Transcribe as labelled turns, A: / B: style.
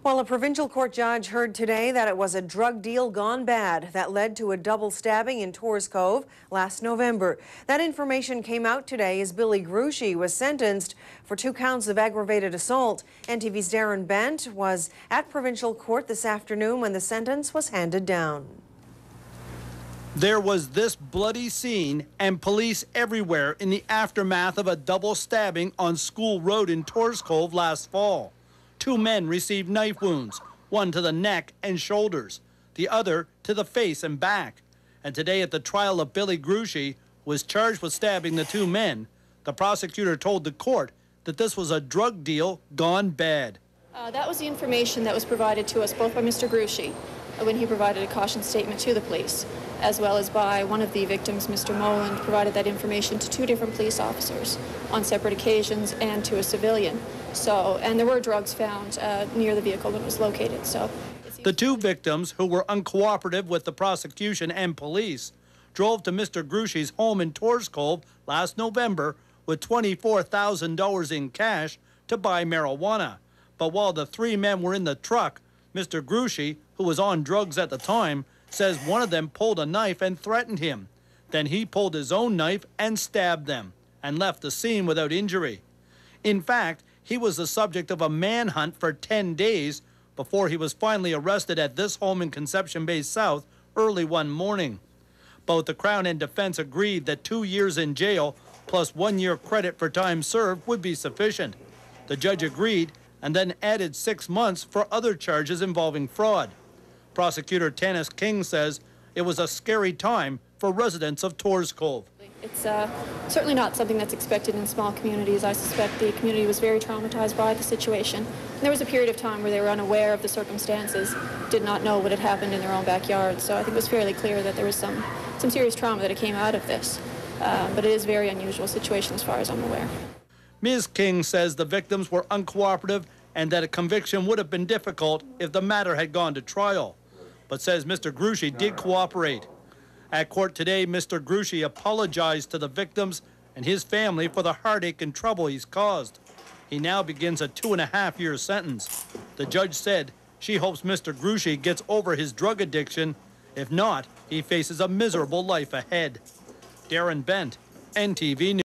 A: Well, a provincial court judge heard today that it was a drug deal gone bad that led to a double stabbing in Torres Cove last November. That information came out today as Billy Gruchy was sentenced for 2 counts of aggravated assault. NTV's Darren Bent was at provincial court this afternoon when the sentence was handed down.
B: There was this bloody scene and police everywhere in the aftermath of a double stabbing on School Road in Torres Cove last fall. 2 men received knife wounds, one to the neck and shoulders, the other to the face and back. And today at the trial of Billy Gruchy, who was charged with stabbing the 2 men, the prosecutor told the court that this was a drug deal gone bad.
C: That was the information that was provided to us both by Mr. Gruchy when he provided a caution statement to the police, as well as by one of the victims, Mr. Moland, provided that information to 2 different police officers on separate occasions and to a civilian. And there were drugs found near the vehicle when it was located.
B: The 2 victims, who were uncooperative with the prosecution and police, drove to Mr. Gruchy's home in Torres Cove last November with $24,000 in cash to buy marijuana. But while the 3 men were in the truck, Mr. Gruchy, who was on drugs at the time, says one of them pulled a knife and threatened him. Then he pulled his own knife and stabbed them and left the scene without injury. In fact, he was the subject of a manhunt for 10 days before he was finally arrested at this home in Conception Bay South early one morning. Both the Crown and defense agreed that 2 years in jail plus 1 year credit for time served would be sufficient. The judge agreed and then added 6 months for other charges involving fraud. Prosecutor Tanis King says it was a scary time for residents of Torres Cove.
C: It's certainly not something that's expected in small communities. I suspect the community was very traumatized by the situation. And there was a period of time where they were unaware of the circumstances, did not know what had happened in their own backyard. So I think it was fairly clear that there was some serious trauma that came out of this. But it is a very unusual situation as far as I'm aware.
B: Ms. King says the victims were uncooperative and that a conviction would have been difficult if the matter had gone to trial, but says Mr. Gruchy did cooperate. At court today, Mr. Gruchy apologized to the victims and his family for the heartache and trouble he's caused. He now begins a 2.5-year sentence. The judge said she hopes Mr. Gruchy gets over his drug addiction. If not, he faces a miserable life ahead. Darren Bent, NTV News.